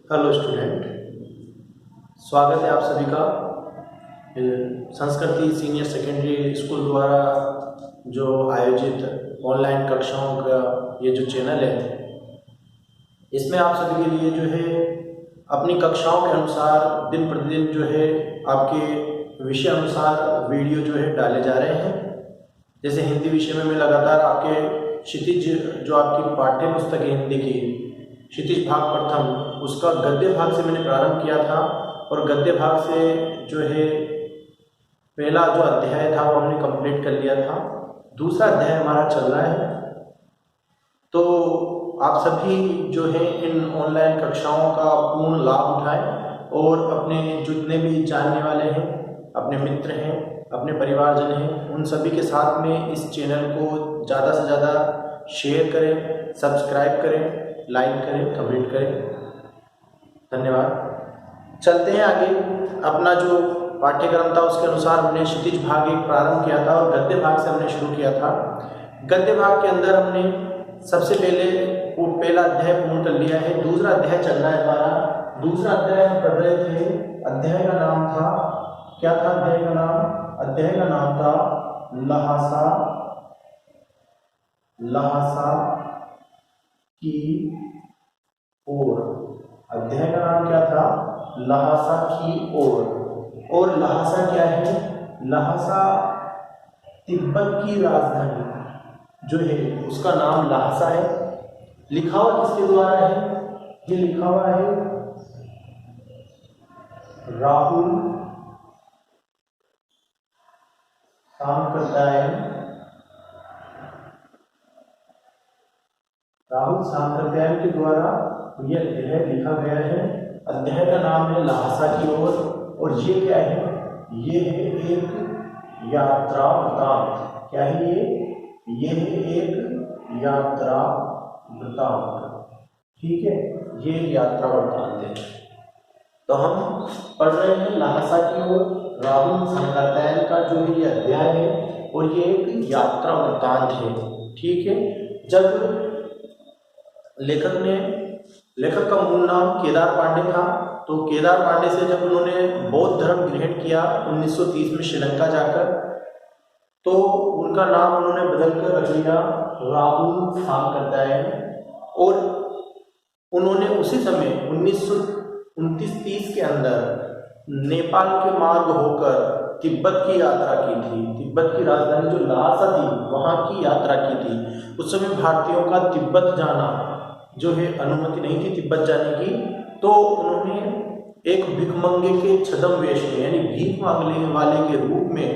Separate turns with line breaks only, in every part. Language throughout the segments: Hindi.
हेलो स्टूडेंट, स्वागत है आप सभी का संस्कृति सीनियर सेकेंडरी स्कूल द्वारा जो आयोजित ऑनलाइन कक्षाओं का ये जो चैनल है, इसमें आप सभी के लिए जो है अपनी कक्षाओं के अनुसार दिन प्रतिदिन जो है आपके विषय अनुसार वीडियो जो है डाले जा रहे हैं। जैसे हिंदी विषय में मैं लगातार आपके क्षितिज जो आपकी पाठ्य पुस्तक है हिंदी की क्षितिज भाग प्रथम, उसका गद्य भाग से मैंने प्रारंभ किया था और गद्य भाग से जो है पहला जो अध्याय था वो हमने कंप्लीट कर लिया था। दूसरा अध्याय हमारा चल रहा है। तो आप सभी जो है इन ऑनलाइन कक्षाओं का पूर्ण लाभ उठाएं और अपने जितने भी जानने वाले हैं, अपने मित्र हैं, अपने परिवारजन हैं, उन सभी के साथ में इस चैनल को ज़्यादा से ज़्यादा शेयर करें, सब्सक्राइब करें, लाइक करें, कमेंट करें। धन्यवाद। चलते हैं आगे। अपना जो पाठ्यक्रम था उसके अनुसार हमने क्षितिज भाग एक प्रारंभ किया था और गद्य भाग से हमने शुरू किया था। गद्य भाग के अंदर हमने सबसे पहले वो पहला अध्याय पूर्ण कर लिया है। दूसरा अध्याय चल रहा है हमारा। दूसरा अध्याय हम पढ़ रहे थे। अध्याय का नाम था, क्या था अध्याय का नाम? अध्याय का नाम था लहासा, लहासा की ओर। अध्याय का नाम क्या था? लहासा की ओर। और लहासा क्या है? लहासा तिब्बत की राजधानी जो है उसका नाम लहासा है। लिखा हुआ किसके द्वारा है? ये लिखा हुआ है राहुल सांकृत्यायन। राहुल सांकृत्यायन के द्वारा यह अध्याय लिखा गया है। अध्याय का नाम है लहासा की ओर और ये क्या है? ये है एक यात्रा वृतांत। क्या है ये है एक यात्रा वृतांत। ठीक है, ये यात्रा वृतांत है। तो हम पढ़ रहे हैं लहासा की ओर, राहुल सांकृत्यायन का जो ये अध्याय है और ये एक यात्रा वृतांत है। ठीक है। जब लेखक का मूल नाम केदार पांडे था, तो केदार पांडे से जब उन्होंने बौद्ध धर्म ग्रहण किया 1930 में श्रीलंका जाकर, तो उनका नाम उन्होंने बदलकर रख लिया राहुल सांकृत्यायन। और उन्होंने उसी समय 1929-30 के अंदर नेपाल के मार्ग होकर तिब्बत की यात्रा की थी। तिब्बत की राजधानी जो लहासा थी वहाँ की यात्रा की थी। उस समय भारतीयों का तिब्बत जाना जो है अनुमति नहीं थी तिब्बत जाने की। तो उन्होंने एक भिखमंगे के छद्म वेश में, यानी भीख मांगने वाले के रूप में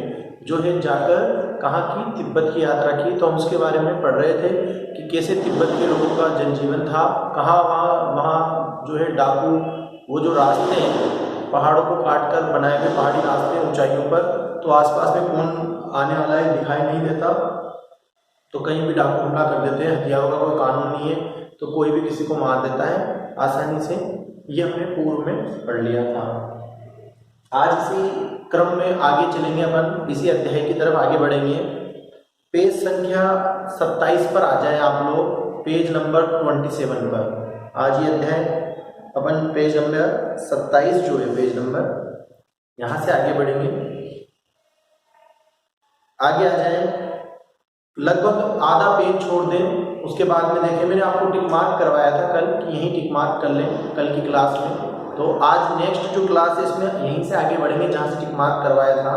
जो है जाकर कहाँ की? तिब्बत की यात्रा की। तो हम उसके बारे में पढ़ रहे थे कि कैसे तिब्बत के लोगों का जनजीवन था, कहाँ वहाँ जो है डाकू, वो जो रास्ते हैं पहाड़ों को काट कर बनाए गए पहाड़ी रास्ते ऊंचाइयों पर, तो आसपास में कौन आने वाला है दिखाई नहीं देता, तो कहीं भी डाकू हमला कर देते हैं। हथियारों का कोई कानून नहीं है, तो कोई भी किसी को मार देता है आसानी से। ये हमने पूर्व में पढ़ लिया था। आज इसी क्रम में आगे चलेंगे, अपन इसी अध्याय की तरफ आगे बढ़ेंगे। पेज संख्या 27 पर आ जाए आप लोग, पेज नंबर 27 पर। आज ये अध्याय अपन पेज नंबर 27 जो है पेज नंबर, यहाँ से आगे बढ़ेंगे। आगे आ जाए, लगभग आधा पेज छोड़ दें, उसके बाद में देखें मैंने आपको टिक मार्क करवाया था कल कि यहीं टिक मार्क कर लें कल की क्लास में। तो आज नेक्स्ट जो क्लास है इसमें यहीं से आगे बढ़ेंगे जहाँ से टिक मार्क करवाया था।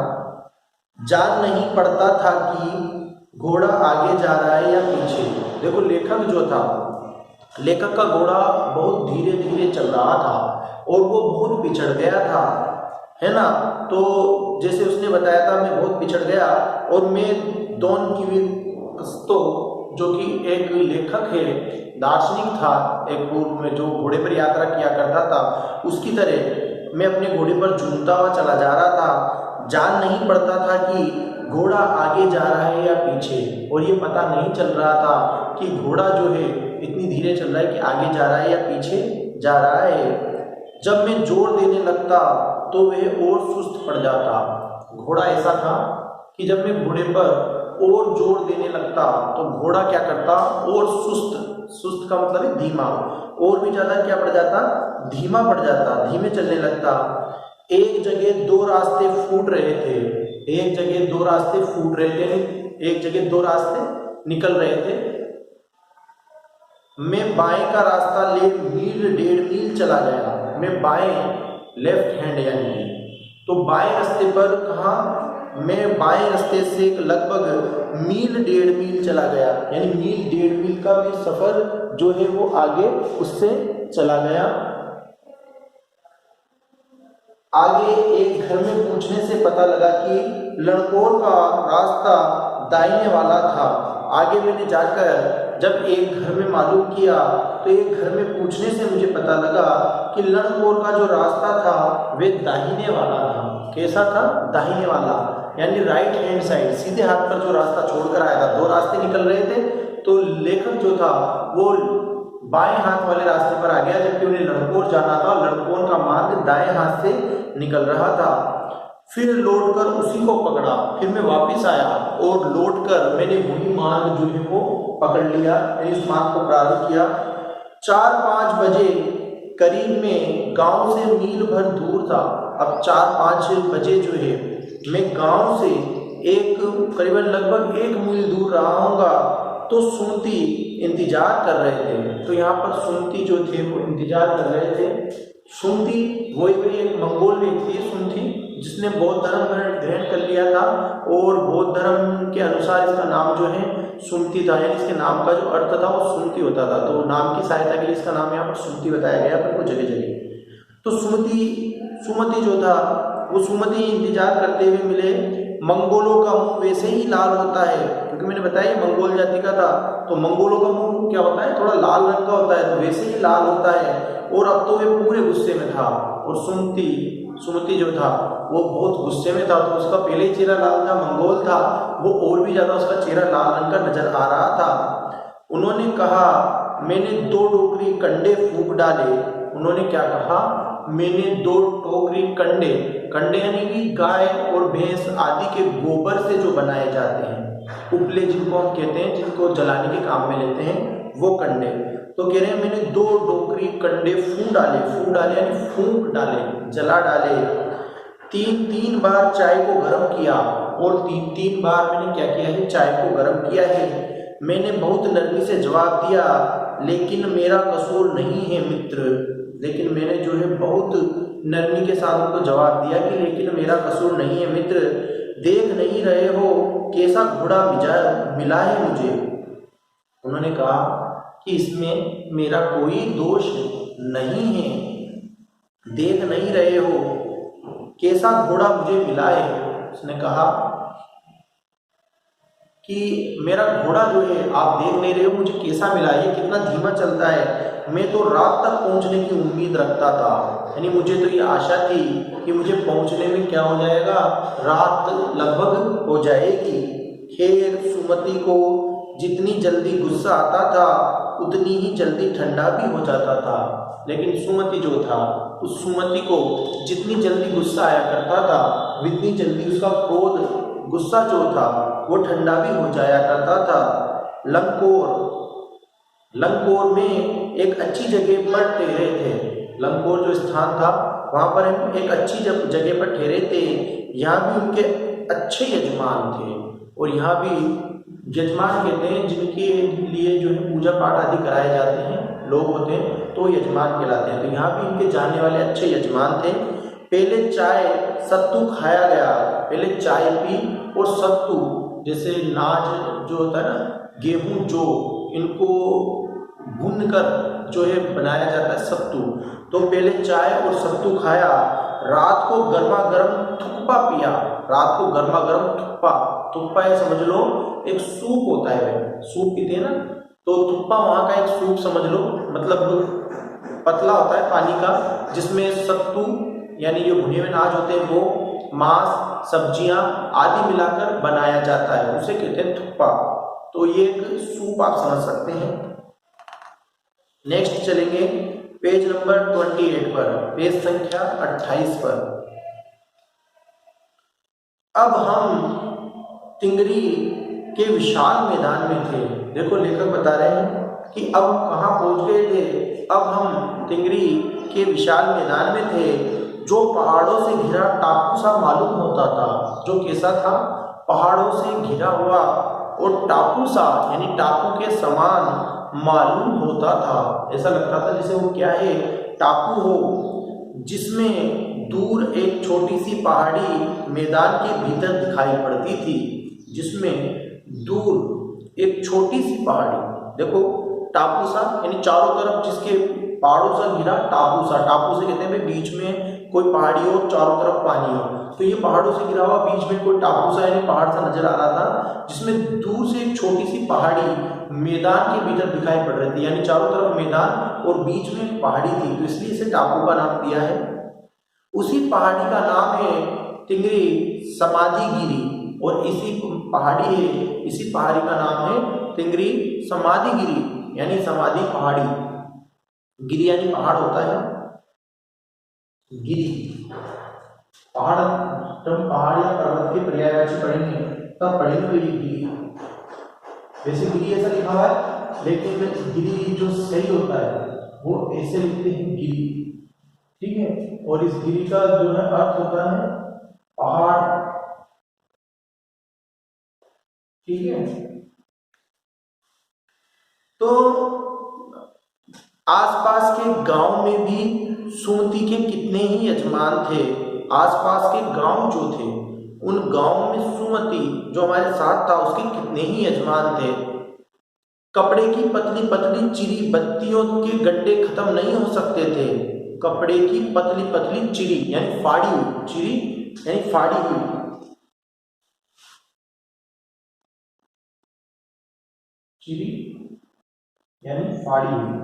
जान नहीं पड़ता था कि घोड़ा आगे जा रहा है या पीछे। देखो लेखक जो था, लेखक का घोड़ा बहुत धीरे धीरे चल रहा था और वो बहुत पिछड़ गया था, है ना। तो जैसे उसने बताया था मैं बहुत पिछड़ गया और मैं डॉन क्विक्सटो जो कि एक लेखक है, दार्शनिक था, एक पूर्व में जो घोड़े पर यात्रा किया करता था, उसकी तरह मैं अपने घोड़े पर झूमता हुआ चला जा रहा था। जान नहीं पड़ता था कि घोड़ा आगे जा रहा है या पीछे, और ये पता नहीं चल रहा था कि घोड़ा जो है इतनी धीरे चल रहा है कि आगे जा रहा है या पीछे जा रहा है। जब मैं जोर देने लगता तो वह और सुस्त पड़ जाता। घोड़ा ऐसा था कि जब मैं घोड़े पर और जोर देने लगता तो घोड़ा क्या करता? और सुस्त सुस्त का मतलब है धीमा, और भी ज्यादा क्या पड़ जाता, धीमा पड़ जाता, धीमे चलने लगता। एक जगह दो रास्ते फूट रहे थे, एक जगह दो रास्ते फूट रहे थे, एक जगह दो रास्ते निकल रहे थे। मैं बाएं का रास्ता ले मील 1.5 मील चला गया। मैं बाएं, लेफ्ट हैंड यानी, तो बाएं रास्ते पर कहा, मैं बाएं रास्ते से लगभग मील 1.5 मील चला गया, यानी मील 1.5 मील का भी सफर जो है वो आगे उससे चला गया। आगे एक घर में पूछने से पता लगा कि लड़कोर का रास्ता दाहिने वाला था। आगे मैंने जाकर जब एक घर में मालूम किया तो एक घर में पूछने से मुझे पता लगा कि लड़कोर का जो रास्ता था वे दाहिने वाला था। कैसा था, दाहिने वाला, यानी राइट हैंड साइड, सीधे हाथ पर जो रास्ता छोड़कर आया था। दो रास्ते निकल रहे थे तो लेखक जो था वो बाएं हाथ वाले रास्ते पर आ गया, जबकि उन्हें लड़कोर जाना था। लड़कोर का मार्ग दाएं हाथ से निकल रहा था। फिर लौटकर उसी को पकड़ा। फिर मैं वापस आया और लौटकर मैंने वही मार्ग जो है वो पकड़ लिया, इस मार्ग को प्रारंभ किया। 4-5 बजे करीब में गांव से मील भर दूर था। अब 4-5 बजे जो है मैं गांव से एक करीबन लगभग 1 मील दूर रहा होऊंगा, तो सुमति इंतजार कर रहे थे। तो यहाँ पर सुमति जो थे वो इंतजार कर रहे थे। सुमति वही एक मंगोल व्यक्ति है, सुमति, जिसने बौद्ध धर्म ग्रहण कर लिया था और बौद्ध धर्म के अनुसार इसका नाम जो है सुमति था, यानी इसके नाम का जो अर्थ था वो सुमति होता था। तो नाम की सहायता के लिए इसका नाम यहाँ पर सुमति बताया गया पर कुछ जगह जगह। तो सुमति जो था वो सुमति इंतजार करते हुए मिले। मंगोलों का मुंह वैसे ही लाल होता है, क्योंकि मैंने बताया मंगोल जाति का था, तो मंगोलों का मुंह क्या होता है, थोड़ा लाल रंग का होता है, तो वैसे ही लाल होता है। और अब तो वे पूरे गुस्से में था, और सुमति जो था वो बहुत गुस्से में था। तो उसका पहले ही चेहरा लाल था, मंगोल था, वो और भी ज्यादा उसका चेहरा लाल रंग का नजर आ रहा था। उन्होंने कहा, मैंने 2 टोकरी कंडे फूंक डाले। उन्होंने क्या कहा, मैंने 2 टोकरी कंडे, कंडे यानी कि गाय और भैंस आदि के गोबर से जो बनाए जाते हैं, उपले जिनको हम कहते हैं, जिनको जलाने के काम में लेते हैं, वो कंडे। तो कह रहे हैं मैंने 2 टोकरी कंडे फूंक डाले यानी फूंक डाले, जला डाले। 3 बार चाय को गर्म किया, और 3 बार मैंने क्या किया है, चाय को गर्म किया है। मैंने बहुत नरमी से जवाब दिया, लेकिन मेरा कसूर नहीं है मित्र। लेकिन मैंने जो है बहुत नरमी के साथ उनको जवाब दिया कि लेकिन मेरा कसूर नहीं है मित्र। देख नहीं रहे हो कैसा घोड़ा मिला है मुझे। उन्होंने कहा कि इसमें मेरा कोई दोष नहीं है, देख नहीं रहे हो कैसा घोड़ा मुझे मिला है। उसने कहा कि मेरा घोड़ा जो है आप देख नहीं रहे हो मुझे कैसा मिला है, ये कितना धीमा चलता है। मैं तो रात तक पहुंचने की उम्मीद रखता था, यानी मुझे तो ये आशा थी कि मुझे पहुंचने में क्या हो जाएगा, रात लगभग हो जाएगी। खैर, सुमति को जितनी जल्दी गुस्सा आता था उतनी ही जल्दी ठंडा भी हो जाता था। लेकिन सुमति जो था, उस सुमति को जितनी जल्दी गुस्सा आया करता था उतनी जल्दी उसका क्रोध, गुस्सा जो था वो ठंडा भी हो जाया करता था। लंकोर में एक अच्छी जगह पर ठहरे थे। लंकोर जो स्थान था वहाँ पर हम एक अच्छी जगह पर ठहरे थे। यहाँ भी उनके अच्छे यजमान थे, और यहाँ भी यजमान कहते हैं जिनके लिए जो है पूजा पाठ आदि कराए जाते हैं, लोग होते हैं तो यजमान कहलाते हैं। तो यहाँ भी इनके जानने वाले अच्छे यजमान थे। पहले चाय सत्तू खाया गया, पहले चाय पी और सत्तू जैसे नाज जो होता है ना, गेहूं जो इनको भून कर जो है बनाया जाता है सत्तू, तो पहले चाय और सत्तू खाया। रात को गर्मा गर्म थुक्पा पिया, रात को गर्मा गर्म थुक्पा है समझ लो, एक सूप होता है, सूप पीते हैं ना, तो थुक्पा वहाँ का एक सूप समझ लो, मतलब पतला होता है पानी का, जिसमें सत्तू यानी जो भुने हुए अनाज होते हैं वो, मांस, सब्जियां आदि मिलाकर बनाया जाता है, उसे कहते हैं थुक्पा। तो ये एक सूप आप समझ सकते हैं। नेक्स्ट चलेंगे पेज नंबर 28 पर, पेज संख्या 28 पर। अब हम तिंगरी के विशाल मैदान में थे। देखो लेखक बता रहे हैं कि अब हम कहाँ पहुँच गए थे। अब हम तिंगरी के विशाल मैदान में थे। जो पहाड़ों से घिरा टापू सा मालूम होता था, जो कैसा था, पहाड़ों से घिरा हुआ और टापू सा यानी टापू के समान मालूम होता था। ऐसा लगता था जैसे वो क्या है, टापू हो, जिसमें दूर एक छोटी सी पहाड़ी मैदान के भीतर दिखाई पड़ती थी। जिसमें दूर एक छोटी सी पहाड़ी, देखो टापू सा यानी चारों तरफ जिसके पहाड़ों से घिरा टापू सा। टापू से कहते हैं बीच में कोई पहाड़ी हो, चारों तरफ पानी हो, तो ये पहाड़ों से घिरा हुआ बीच में कोई टापू सा यानी पहाड़ सा नजर आ रहा था, जिसमें दूर से एक छोटी सी पहाड़ी मैदान के भीतर दिखाई पड़ रही थी। यानी चारों तरफ मैदान और बीच में एक पहाड़ी थी, तो इसलिए इसे टापू का नाम दिया है। उसी पहाड़ी का नाम है तिंगरी समाधिगिरी, और इसी पहाड़ी है, इसी पहाड़ी का नाम है तिंगरी समाधिगिरी यानी समाधि पहाड़ी। गिरी यानी पहाड़ होता है, गिरी पहाड़। जब पहाड़ या पर्वत के पर्यायवाची पढ़ेंगे तब पढ़ेंगे ये गिरी। वैसे गिरी ऐसा लिखा हुआ है, लेकिन गिरी जो सही होता है वो ऐसे लिखते हैं गिरी, ठीक है। और इस गिरी का जो है अर्थ होता है पहाड़, ठीक है। तो आसपास के गांव में भी सुमति के कितने ही यजमान थे। आसपास के गांव जो थे उन गांव में सुमति जो हमारे साथ था उसके कितने ही यजमान थे। कपड़े की पतली पतली चिरी बत्तियों के गड्ढे खत्म नहीं हो सकते थे। कपड़े की पतली पतली चिरी यानी फाड़ी हुई, चिरी यानी फाड़ी हुई, चिरी यानी फाड़ी हुई।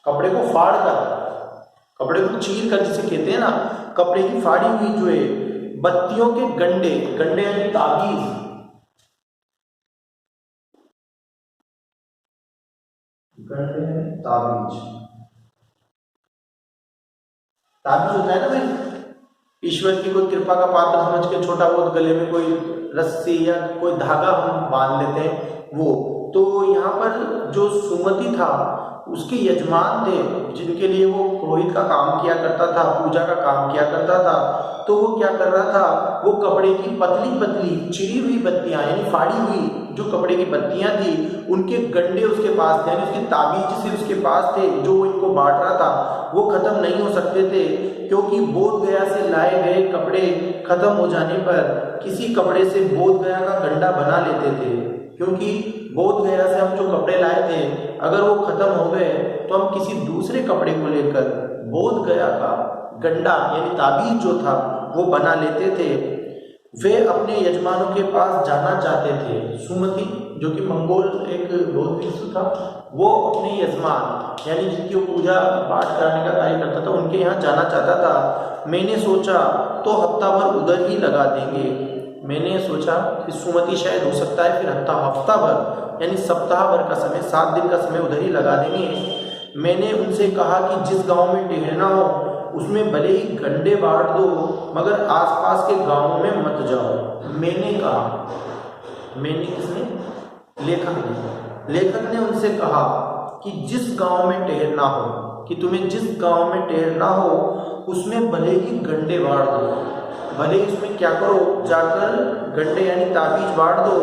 कपड़े को फाड़ कर, कपड़े को चीर कर जिसे कहते हैं ना, कपड़े की फाड़ी हुई जो है बत्तियों के गंडे, गंडे यानी ताबीज, गंडे ताबीज, ताबीज होता है ना भाई, ईश्वर की कोई कृपा का पात्र समझ के छोटा बहुत गले में कोई रस्सी या कोई धागा हम बांध लेते हैं वो। तो यहाँ पर जो सुमति था उसके यजमान थे जिनके लिए वो पुरोहित का काम किया करता था, पूजा का काम किया करता था। तो वो क्या कर रहा था, वो कपड़े की पतली पतली चिरी हुई बत्तियां यानी फाड़ी हुई जो कपड़े की बत्तियां थी उनके गंडे उसके पास थे, यानी उसके ताबीज से उसके पास थे, जो वो इनको बांट रहा था वो खत्म नहीं हो सकते थे। क्योंकि बोध गया से लाए गए कपड़े खत्म हो जाने पर किसी कपड़े से बोध गया का गंडा बना लेते थे। क्योंकि बोध गया से हम जो कपड़े लाए थे अगर वो खत्म हो गए तो हम किसी दूसरे कपड़े को लेकर बोध गया का गंडा यानी ताबीज जो था वो बना लेते थे। वे अपने यजमानों के पास जाना चाहते थे। सुमति जो कि मंगोल एक बौद्ध भिक्षु था, वो अपने यजमान यानी जिनकी वो पूजा पाठ कराने का कार्य करता था उनके यहाँ जाना चाहता था। मैंने सोचा तो हफ्ता भर उधर ही लगा देंगे। मैंने सोचा कि सुमति शायद हो सकता है फिर हफ्ता भर यानी सप्ताह भर का समय, 7 दिन का समय उधर ही लगा देंगे। मैंने उनसे कहा कि जिस गांव में ठहरना हो उसमें भले ही गंडे बांट दो मगर आसपास के गांवों में मत जाओ। मैंने कहा, मैंने किसने, लेखक ने उनसे कहा कि जिस गांव में ठहरना हो, कि तुम्हें जिस गांव में ठहरना हो उसमें भले ही गंडे बांट दो, भले ही उसमें क्या करो जाकर गंडे यानी ताबीज बांट दो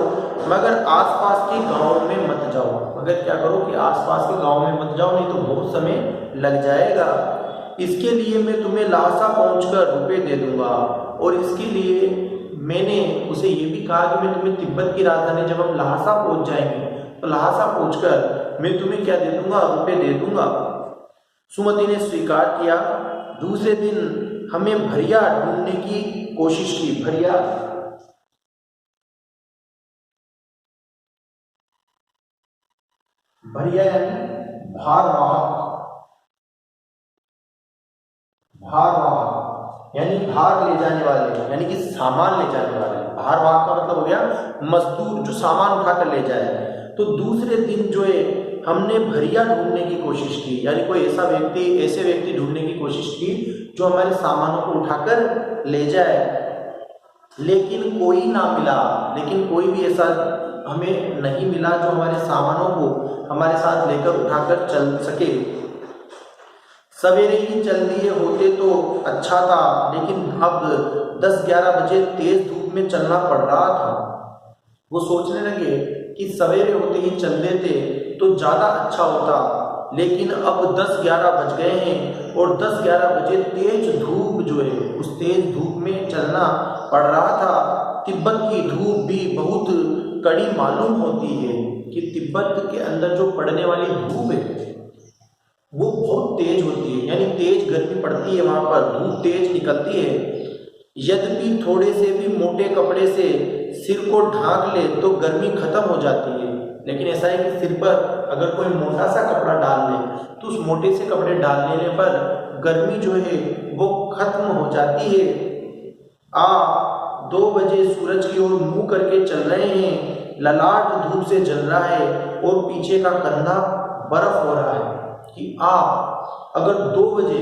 मगर आसपास के गांव में मत जाओ। मगर क्या करो कि आसपास के गांव में मत जाओ, नहीं तो बहुत समय लग जाएगा। इसके लिए मैं तुम्हें लासा पहुंचकर रुपए दे दूंगा। और इसके लिए मैंने उसे ये भी कहा कि मैं तुम्हें तिब्बत की राजधानी जब हम ल्हासा पहुंच जाएंगे तो ल्हासा पहुंचकर मैं तुम्हें क्या दे दूंगा, रुपए दे दूंगा। सुमति ने स्वीकार किया। दूसरे दिन हमें भरिया ढूंढने की कोशिश की। भरिया यानी भारवाहक, भारवाहक यानी भार ले जाने वाले यानी कि सामान ले जाने वाले। भारवाहक का मतलब हो गया मजदूर जो सामान उठाकर ले जाए। तो दूसरे दिन जो है हमने भरिया ढूंढने की कोशिश की, यानी कोई ऐसे व्यक्ति ढूंढने की कोशिश की जो हमारे सामानों को उठाकर ले जाए, लेकिन कोई ना मिला। लेकिन कोई भी ऐसा हमें नहीं मिला जो हमारे सामानों को हमारे साथ लेकर उठाकर चल सके। सवेरे ही चल दिए होते तो अच्छा था, लेकिन अब 10-11 बजे तेज धूप में चलना पड़ रहा था। वो सोचने लगे कि सवेरे होते ही चल देते तो ज़्यादा अच्छा होता, लेकिन अब 10-11 बज गए हैं और 10-11 बजे तेज धूप जो है उस तेज धूप में चलना पड़ रहा था। तिब्बत की धूप भी बहुत कड़ी मालूम होती है कि तिब्बत के अंदर जो पड़ने वाली धूप है वो बहुत तेज होती है, यानी तेज गर्मी पड़ती है, वहाँ पर धूप तेज निकलती है। यद्यपि थोड़े से भी मोटे कपड़े से सिर को ढांक ले तो गर्मी खत्म हो जाती है, लेकिन ऐसा है कि सिर पर अगर कोई मोटा सा कपड़ा डाल ले तो उस मोटे से कपड़े डाल लेने पर गर्मी जो है वो खत्म हो जाती है। 2 बजे सूरज की ओर मुंह करके चल रहे हैं, ललाट धूप से जल रहा है और पीछे का कंधा बर्फ हो रहा है। कि आप अगर 2 बजे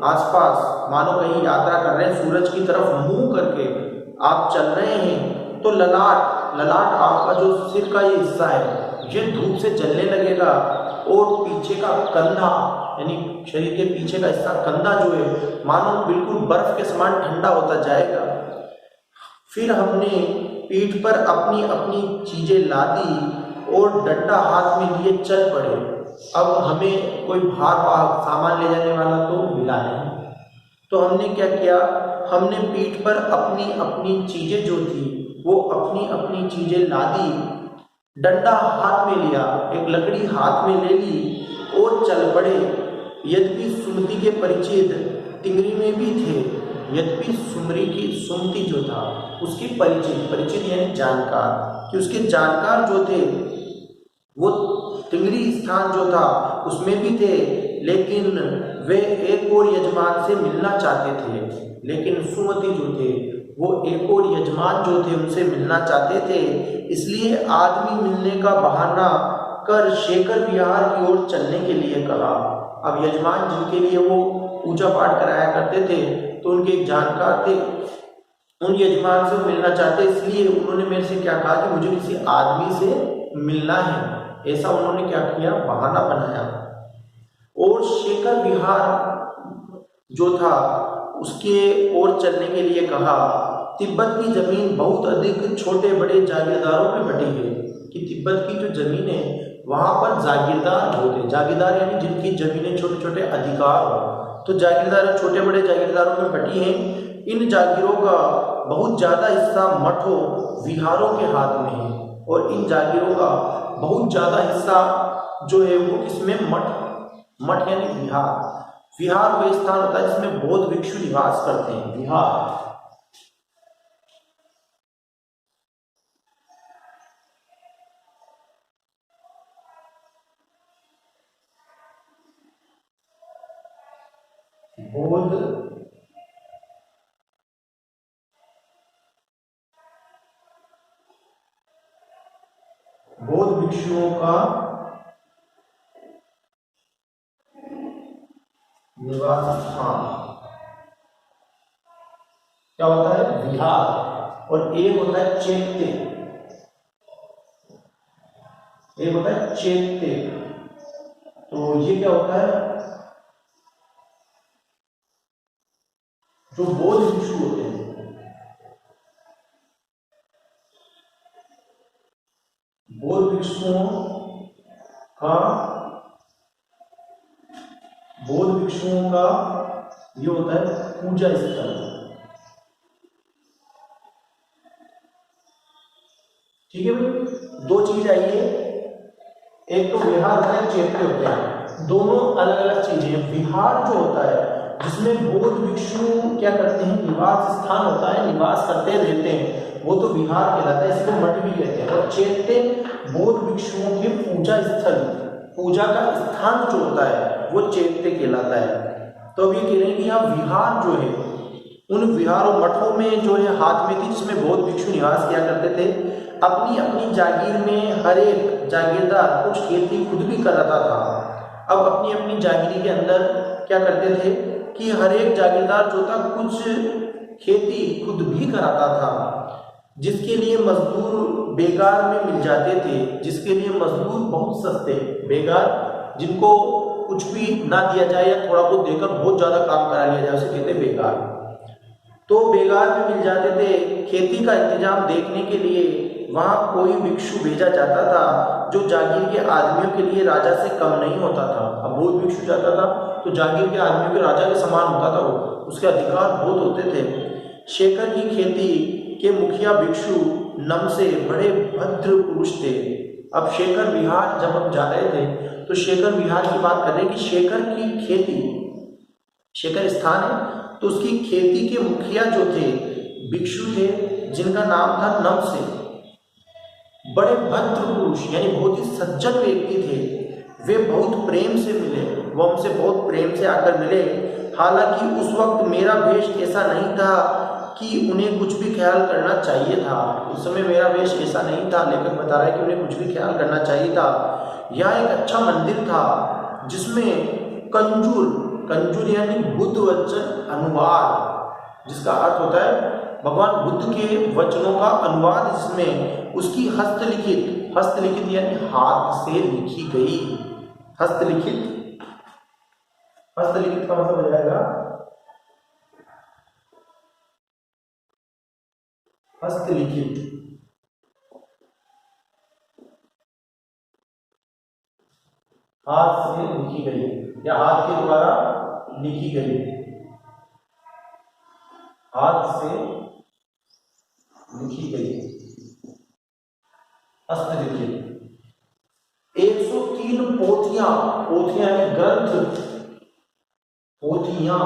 आसपास मानो कहीं यात्रा कर रहे हैं, सूरज की तरफ मुंह करके आप चल रहे हैं तो ललाट आपका जो सिर का ये हिस्सा है ये धूप से जलने लगेगा और पीछे का कंधा यानी शरीर के पीछे का हिस्सा कंधा जो है मानो बिल्कुल बर्फ के समान ठंडा होता जाएगा। फिर हमने पीठ पर अपनी अपनी चीजें लादी और डंडा हाथ में लिए चल पड़े। अब हमें कोई भार सामान ले जाने वाला तो मिला नहीं, तो हमने क्या किया, हमने पीठ पर अपनी अपनी चीजें जो थी वो अपनी अपनी चीजें लादी, डंडा हाथ में लिया, एक लकड़ी हाथ में ले ली और चल पड़े। यद्यपि सुमति के परिचित तिंगरी में भी थे, यद्यपि सुमति जो था उसकी परिचित यानी जानकार, कि उसके जानकार जो थे वो तिंगरी स्थान जो था उसमें भी थे, लेकिन वे एक और यजमान से मिलना चाहते थे। लेकिन सुमति जो थे वो एक और यजमान जो थे उनसे मिलना चाहते थे, इसलिए आदमी मिलने का बहाना कर शेखर विहार की ओर चलने के लिए कहा। अब यजमान जिनके लिए वो पूजा पाठ कराया करते थे तो उनके एक जानकार थे, उन यजमान से मिलना चाहते, इसलिए उन्होंने मेरे से क्या कहा कि मुझे किसी आदमी से मिलना है। ऐसा उन्होंने क्या किया, बहाना बनाया और शेखर विहार जो था उसके ओर चलने के लिए कहा। तिब्बत की जमीन बहुत अधिक छोटे बड़े जागीरदारों में बटी है, कि तिब्बत की जो जमीन है वहाँ पर जागीरदार होते, जागीरदार यानी जिनकी जमीनें छोटे छोटे अधिकार हो, तो जागीरदार छोटे बड़े जागीरदारों में बटी हैं। इन जागीरों का बहुत ज़्यादा हिस्सा मठों विहारों के हाथ में है और इन जागीरों का बहुत ज़्यादा हिस्सा जो है वो किसमें, मठ यानी विहार वो स्थान होता है जिसमें बौद्ध भिक्षु निवास करते हैं, विहार। बौद्ध भिक्षुओं का निवास स्थान क्या होता है, विहार। और एक होता है चैत्य, एक होता है चैत्य। तो ये क्या होता है, जो बौद्ध भिक्षु होते हैं, बौद्ध भिक्षुओं का ये होता है पूजा स्थल। ठीक है भाई, 2 चीज आई है, एक तो विहार होता है, चैत्य होते हैं, दोनों अलग अलग चीजें। विहार जो होता है जिसमें बौद्ध भिक्षु क्या करते हैं, निवास स्थान होता है, निवास करते रहते हैं, वो तो विहार कहलाता है, इसको मठ भी कहते हैं। और चैत्य बौद्ध भिक्षुओं के पूजा स्थल, पूजा का स्थान जो होता है वो चैत्य कहलाता है। तो अब ये कह रहे हैं कि यहाँ विहार जो है उन विहारों मठों में जो है हाथ में थी, जिसमें बौद्ध भिक्षु निवास किया करते थे। अपनी अपनी जागीर में हर एक जागीरदार कुछ खेती खुद भी कराता था। अब अपनी अपनी जागीरी के अंदर क्या करते थे कि हर एक जागीरदार जो था कुछ खेती खुद भी कराता था। जिसके लिए मजदूर बेगार में मिल जाते थे, जिसके लिए मजदूर बहुत सस्ते, बेगार जिनको कुछ भी ना दिया जाए या थोड़ा बहुत देकर बहुत ज्यादा काम करा लिया जाए, उसे कहते हैं बेगार। तो बेगार में मिल जाते थे। खेती का इंतजाम देखने के लिए वहां कोई भिक्षु भेजा जाता था, जो जागीर के आदमियों के लिए राजा से कम नहीं होता था। अब बहुत भिक्षु जाता था तो जागीर के आदमियों के राजा के समान होता था, वो उसके अधिकार बहुत होते थे। शेखर की खेती के मुखिया भिक्षु नम से बड़े भद्र पुरुष थे। अब शेखर विहार जब हम जा रहे थे तो शेखर विहार की बात कर रहे हैं कि शेखर की खेती, शेखर स्थान है तो उसकी खेती के मुखिया जो थे भिक्षु थे, जिनका नाम था नम से, बड़े भद्र पुरुष यानी बहुत ही सज्जन व्यक्ति थे। वे बहुत प्रेम से मिले, वो हमसे बहुत प्रेम से आकर मिले। हालांकि उस वक्त मेरा वेश ऐसा नहीं था कि उन्हें कुछ भी ख्याल करना चाहिए था। उस समय मेरा वेश ऐसा नहीं था, लेखक बता रहा है कि उन्हें कुछ भी ख्याल करना चाहिए था। यह एक अच्छा मंदिर था जिसमें कंजूर यानी बुद्ध वचन अनुवाद, जिसका अर्थ होता है भगवान बुद्ध के वचनों का अनुवाद, जिसमें उसकी हस्तलिखित यानी हाथ से लिखी गई, हस्तलिखित का मतलब हो जाएगा हस्तलिखित, हाथ से लिखी गई या हाथ के द्वारा लिखी गई, हाथ से लिखी गई हस्तलिखित 103 पोथियां, पोथियां यानी ग्रंथ, पोथियां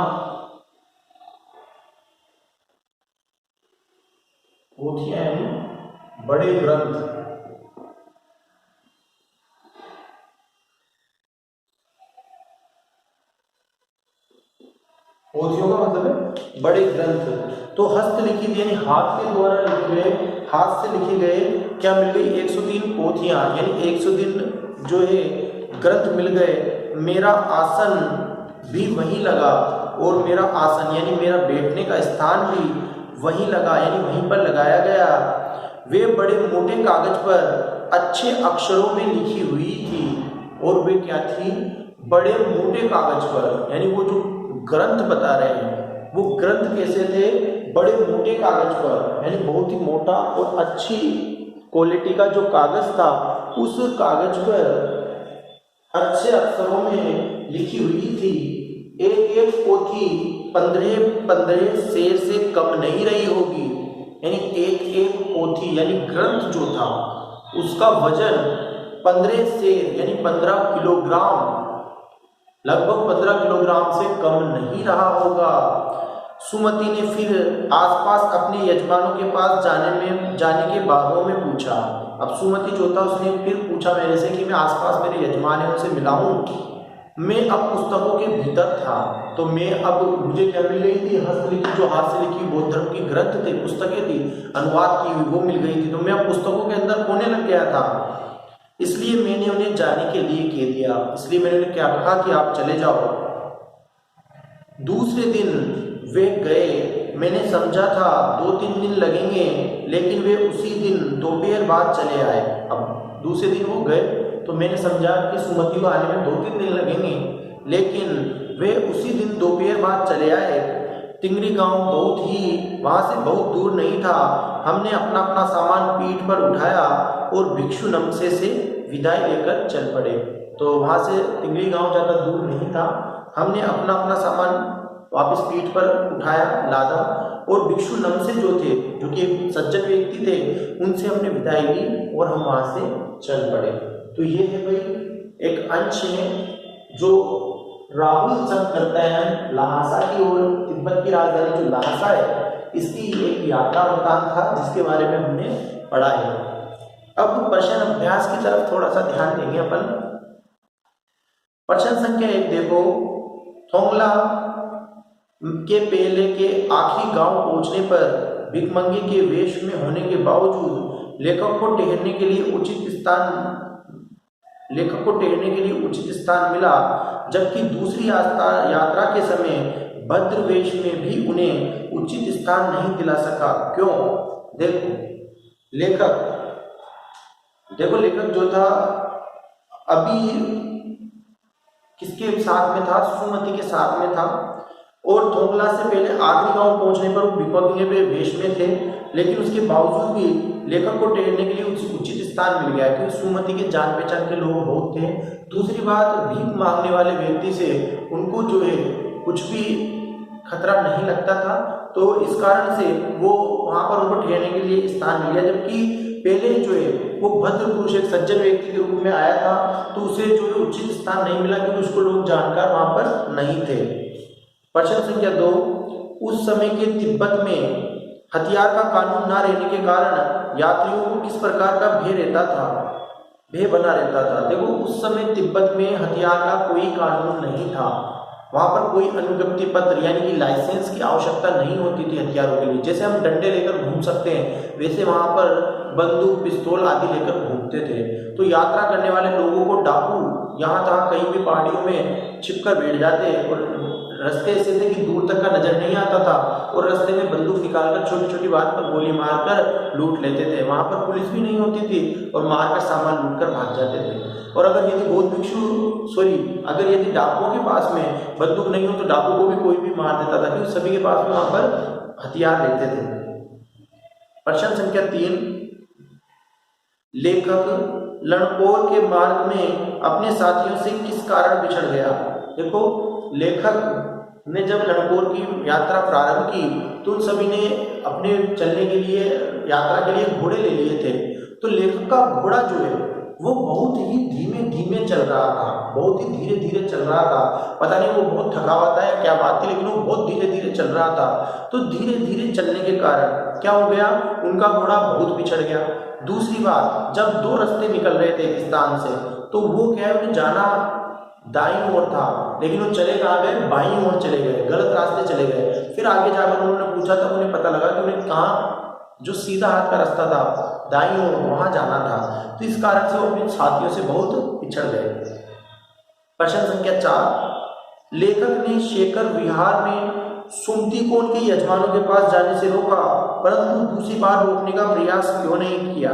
यानी बड़े ग्रंथ, पोथियों का मतलब है बड़े ग्रंथ। तो हस्तलिखित यानी हाथ के द्वारा लिखे गए, हाथ से लिखे गए क्या मिल गई 103 पोथियां यानी 103 जो है ग्रंथ मिल गए। मेरा आसन भी वहीं लगा और मेरा आसन यानी मेरा बैठने का स्थान भी वहीं लगा यानी वहीं पर लगाया गया। वे बड़े मोटे कागज पर अच्छे अक्षरों में लिखी हुई थी। और वे क्या थी? बड़े मोटे कागज पर, यानी वो जो ग्रंथ बता रहे हैं वो ग्रंथ कैसे थे? बड़े मोटे कागज पर, यानी बहुत ही मोटा और अच्छी क्वालिटी का जो कागज था उस कागज पर अच्छे अक्षरों में लिखी हुई थी। एक एक पोथी 15 सेर से कम नहीं रही होगी, यानी एक एक पोथी यानी ग्रंथ जो था उसका वजन 15 सेर यानी 15 किलोग्राम, लगभग 15 किलोग्राम से कम नहीं रहा होगा। सुमति ने फिर आसपास अपने यजमानों के पास जाने के बादों में पूछा। अब सुमति जो था उसने फिर पूछा मेरे से कि मैं आसपास मेरे यजमान है उनसे मिलाऊं। मैं अब पुस्तकों के भीतर था, तो मैं अब मुझे क्या मिल गई थी? हस्तलिखित जो हाथ से लिखी बौद्ध धर्म की ग्रंथ थे, पुस्तकें थी, अनुवाद की हुई, वो मिल गई थी। तो मैं अब पुस्तकों के अंदर होने लग गया था, इसलिए मैंने उन्हें जाने के लिए कह दिया। इसलिए मैंने उन्हें क्या कहा कि आप चले जाओ। दूसरे दिन वे गए। मैंने समझा था 2-3 दिन लगेंगे, लेकिन वे उसी दिन दोपहर बाद चले आए। अब दूसरे दिन वो गए तो मैंने समझा कि सुमति को आने में 2-3 दिन लगेंगे, लेकिन वे उसी दिन दोपहर बाद चले आए। टिंगरी गांव वहां से बहुत दूर नहीं था। हमने अपना अपना सामान पीठ पर उठाया और भिक्षु नमसे से विदाई लेकर चल पड़े। तो वहां से टिंगरी गांव ज़्यादा दूर नहीं था। हमने अपना अपना सामान वापस पीठ पर उठाया, लादा, और भिक्षु नमसे जो थे, जो कि एक सज्जन व्यक्ति थे, उनसे हमने विदाई ली और हम वहां से चल पड़े। तो ये है भाई एक अंश है जो राहुल संग करता है लहासा की ओर। तिब्बत की राजधानी जो लहासा है, इसकी एक यात्रा वृत्तांत था जिसके बारे में हमने पढ़ा है। अब प्रश्न अभ्यास की तरफ थोड़ा सा ध्यान देंगे अपन। प्रश्न संख्या 1 देखो, थोंगला के पहले के आखिरी गांव पहुंचने पर भिखमंगे के वेश में होने के बावजूद लेखक को ठहरने के लिए उचित स्थान मिला, जबकि दूसरी यात्रा के समय भद्र वेश में भी उन्हें उचित स्थान नहीं दिला सका। क्यों? देखो, लेखक, देखो लेखक जो था अभी किसके साथ में था, सुमति के साथ में था, और थोंगला से पहले आखिरी गांव पहुंचने पर वो भिखमंगे पे वेश में थे, लेकिन उसके बावजूद भी लेखक को ठहरने के लिए उचित स्थान मिल गया क्योंकि सुमति के जान पहचान के लोग बहुत थे। दूसरी बात, भीख मांगने वाले व्यक्ति से उनको जो है कुछ भी खतरा नहीं लगता था, तो इस कारण से वो वहां पर उनको ठहरने के लिए स्थान मिल गया। जबकि पहले जो है वो भद्र पुरुष एक सज्जन व्यक्ति के रूप में आया था, तो उसे जो है उचित स्थान नहीं मिला क्योंकि उसको लोग जानकार वहां पर नहीं थे। प्रश्न संख्या 2, उस समय के तिब्बत में हथियार का कानून न रहने के कारण यात्रियों को किस प्रकार का भय रहता था, भय बना रहता था। देखो उस समय तिब्बत में हथियार का कोई कानून नहीं था, वहां पर कोई अनुज्ञप्ति पत्र यानी कि लाइसेंस की आवश्यकता नहीं होती थी हथियारों के लिए। जैसे हम डंडे लेकर घूम सकते हैं, वैसे वहां पर बंदूक, पिस्तौल आदि लेकर घूमते थे। तो यात्रा करने वाले लोगों को डाकू यहाँ तहाँ कहीं भी पहाड़ियों में छिपकर बैठ जाते, और रास्ते ऐसे थे कि दूर तक का नजर नहीं आता था, और रास्ते में बंदूक निकालकर छोटी छोटी बात पर गोली मारकर लूट लेते थे। वहां पर पुलिस भी नहीं होती थी और मारकर सामान लूटकर भाग जाते थे। और अगर यदि बौद्ध भिक्षु अगर यदि डाकुओं के पास में बंदूक नहीं हो तो डाकू को भी कोई भी मार देता था क्योंकि सभी के पास में वहां पर हथियार रहते थे। प्रश्न संख्या 3, लेखक लणकोर के मार्ग में अपने साथियों से किस कारण बिछड़ गया। देखो लेखक ने जब लणकोर की यात्रा प्रारंभ की तो उन सभी ने अपने चलने के लिए, यात्रा के लिए घोड़े ले लिए थे। तो लेखक का घोड़ा जो है वो बहुत ही धीमे धीमे चल रहा था, बहुत ही धीरे धीरे चल रहा था। पता नहीं वो बहुत थका हुआ था या क्या बात थी, लेकिन वो बहुत धीरे धीरे चल रहा था। तो धीरे धीरे चलने के कारण क्या हो गया, उनका घोड़ा बहुत पिछड़ गया। दूसरी बात, जब दो रास्ते निकल रहे थे एक स्थान से, तो वो क्या है, उन्हें जाना दाईं ओर था, लेकिन वो चले कहाँ गए, बाईं ओर चले गए, गलत रास्ते चले गए। फिर आगे जाकर उन्होंने पूछा तब उन्हें पता लगा कि उन्हें कहाँ जो सीधा हाथ का रास्ता था दाईं ओर वहां जाना था। तो इस कारण से वो अपने साथियों से बहुत पिछड़ गए। प्रश्न संख्या 4, लेखक ने शेखर विहार में सुमति को उनके यजमानों के पास जाने से रोका, परंतु दूसरी बार रोकने का प्रयास क्यों नहीं किया।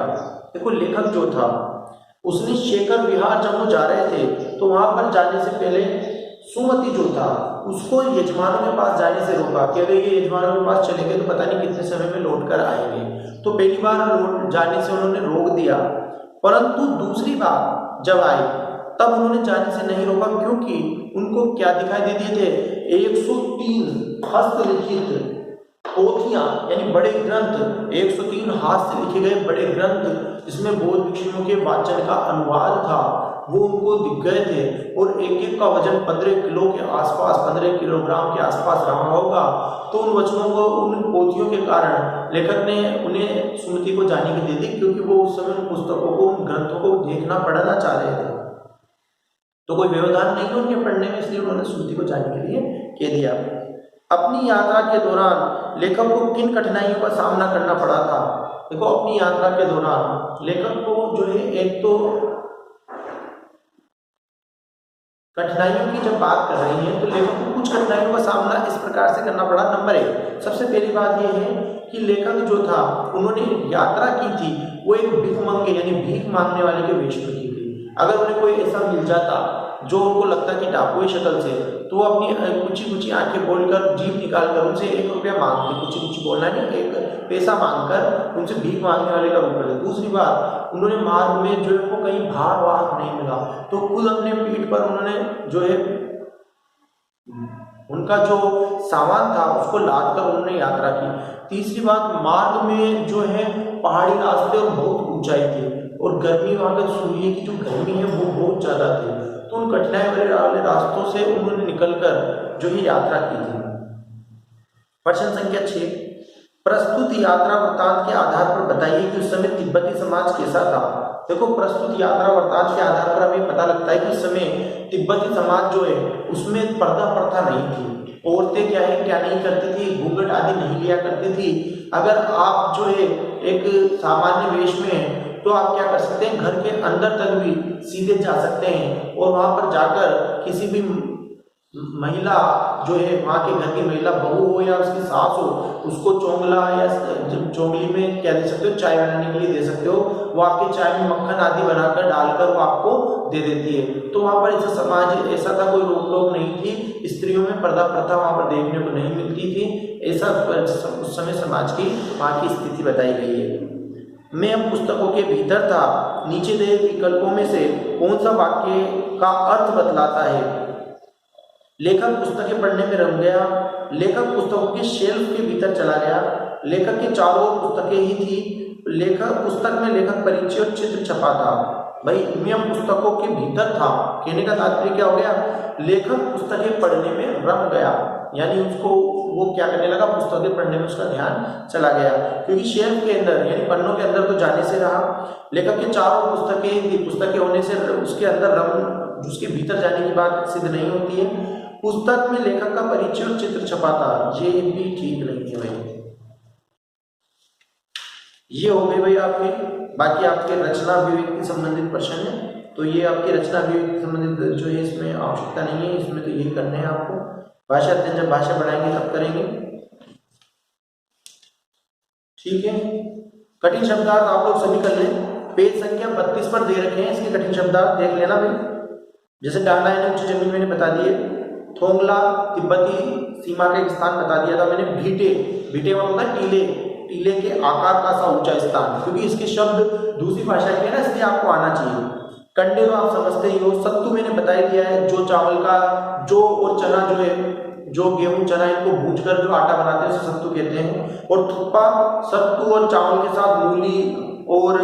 देखो लेखक जो था उसने शेखर विहार जब वो जा रहे थे तो वहां पर जाने से पहले सुमति जो था उसको यजमानों के पास जाने से रोका कि अगर ये यजमानों के पास चले गए तो पता नहीं कितने समय में लौट कर आएंगे। तो पहली बार लौट जाने से उन्होंने रोक दिया, परंतु दूसरी बार जब आए तब उन्होंने जाने से नहीं रोका क्योंकि उनको क्या दिखाई दे दिए थे, 103 हस्तलिखित पोथियां यानी बड़े ग्रंथ, 103 हाथ से लिखे गए बड़े ग्रंथ जिसमें बौद्ध भिक्षुओं के वाचन का अनुवाद था, वो उनको दिख गए थे। और एक एक का वजन 15 किलो के आसपास, 15 किलोग्राम के आसपास रहा होगा। तो उन वचनों को, उन पोथियों के कारण लेखक ने उन्हें सुमति को जाने की दे दी क्योंकि वो उस समय उन पुस्तकों को, उन ग्रंथों को देखना पढ़ना चाह रहे थे। तो कोई व्यवधान नहीं है उनके पढ़ने में, इसलिए उन्होंने सुमति को जाने के लिए कह दिया। अपनी यात्रा के दौरान लेखक को किन कठिनाइयों का सामना करना पड़ा था। देखो अपनी यात्रा के दौरान लेखक को जो है, एक तो कठिनाइयों की जब बात कर रही है तो लेखक को कुछ कठिनाइयों का सामना इस प्रकार से करना पड़ा। नंबर 1, सबसे पहली बात यह है कि लेखक जो था उन्होंने यात्रा की थी वो एक भिखमंगे यानी भीख मांगने वाले के वेश में की थी। अगर उन्हें कोई ऐसा मिल जाता जो उनको लगता कि डाकुई शक्ल से, तो वो अपनी कुची कुची आंखें बोलकर, जीभ निकालकर उनसे 1 रुपया मांगते, कुची कुची बोलना नहीं, 1 पैसा मांगकर उनसे भीख मांगने वाले का रूप करते। दूसरी बात, उन्होंने मार्ग में जो है वो कहीं भार वाहक नहीं मिला तो खुद अपने पीठ पर उन्होंने जो है उनका जो सामान था उसको लाद कर उन्होंने यात्रा की। तीसरी बात, मार्ग में जो है पहाड़ी रास्ते और बहुत ऊंचाई थी और गर्मी, वहां पर सूर्य की जो गर्मी है वो बहुत ज्यादा थी। तो उन कठिनाई वाले रास्तों से उन्होंने निकलकर जो है यात्रा की थी। प्रश्न संख्या 6, प्रस्तुत यात्रा वृत्तांत के आधार पर बताइए कि उस समय तिब्बती समाज कैसा था। देखो प्रस्तुत यात्रा वृत्तांत के आधार पर हमें पता लगता है कि उस समय तिब्बती समाज जो है उसमें पर्दा प्रथा नहीं थी। औरतें क्या है क्या नहीं करती थी, घूंघट आदि नहीं लिया करती थी। अगर आप जो है एक सामान्य वेश में है तो आप क्या कर सकते हैं, घर के अंदर तक भी सीधे जा सकते हैं और वहां पर जाकर किसी भी महिला जो है, वहाँ के घर की महिला बहू हो या उसकी सास हो, उसको चोंगला या चोंगली में क्या दे सकते हो, चाय बनाने के लिए दे सकते हो। वो आपके चाय में मक्खन आदि बनाकर डालकर वो आपको दे देती है। तो वहाँ पर ऐसा समाज, ऐसा था, कोई रोक टोक नहीं थी, स्त्रियों में पर्दा प्रथा वहाँ पर देखने को नहीं मिलती थी। ऐसा उस समय समाज की वहाँ की स्थिति बताई गई है। मैं अब पुस्तकों के भीतर था, नीचे दिए विकल्पों में से कौन सा वाक्य का अर्थ बतलाता है। लेखक पुस्तकें पढ़ने में रम गया, लेखक पुस्तकों के शेल्फ के भीतर चला गया, लेखक के चारों ओर पुस्तकें ही थी, लेखक पुस्तक में लेखक परिचय और चित्र छपा था। भाई मैं पुस्तकों के भीतर था, कहने का तात्पर्य क्या हो गया, लेखक पुस्तकें पढ़ने में रम गया, यानी उसको वो क्या करने लगा, पुस्तकें पढ़ने में उसका ध्यान चला गया। क्योंकि शेल्फ के अंदर यानी पन्नों के अंदर तो जाने से रहा, लेखक के चारों पुस्तकें, पुस्तकें होने से उसके अंदर रम, उसके भीतर जाने की बात सिद्ध नहीं होती है। पुस्तक में लेखक का परिचय और चित्र छपा था, ये भी ठीक नहीं है भाई। ये हो गए भाई आपके, बाकी आपके रचना अभिव्यक्ति संबंधित प्रश्न है, तो ये आपकी रचना अभिव्यक्ति संबंधित जो है इसमें आवश्यकता नहीं है, इसमें तो यही करने हैं आपको। भाषा अध्ययन जब भाषा पढ़ाएंगे तब करेंगे, ठीक है। कठिन शब्दार्थ आप लोग सभी कर लें, पेज संख्या 32 पर दे रखे हैं, इसके कठिन शब्दार्थ देख लेना भाई। जैसे डांडा यानी ऊंची जमीन मैंने बता दिए, थोंगला तिब्बती सीमा का एक स्थान बता दिया था मैंने, भीटे, भीटे मतलब होता है टीले, टीले के आकार का सा ऊंचा स्थान, क्योंकि इसके शब्द दूसरी भाषा के हैं ना, इसलिए आपको आना चाहिए। कंडे तो आप समझते ही हो। सत्तू मैंने बता ही दिया है, जो चावल का, जो और चना जो है, जो गेहूं चना इनको भूनकर जो आटा बनाते हैं उसे सत्तू कहते हैं। और थुप्पा सत्तू और चावल के साथ मूली और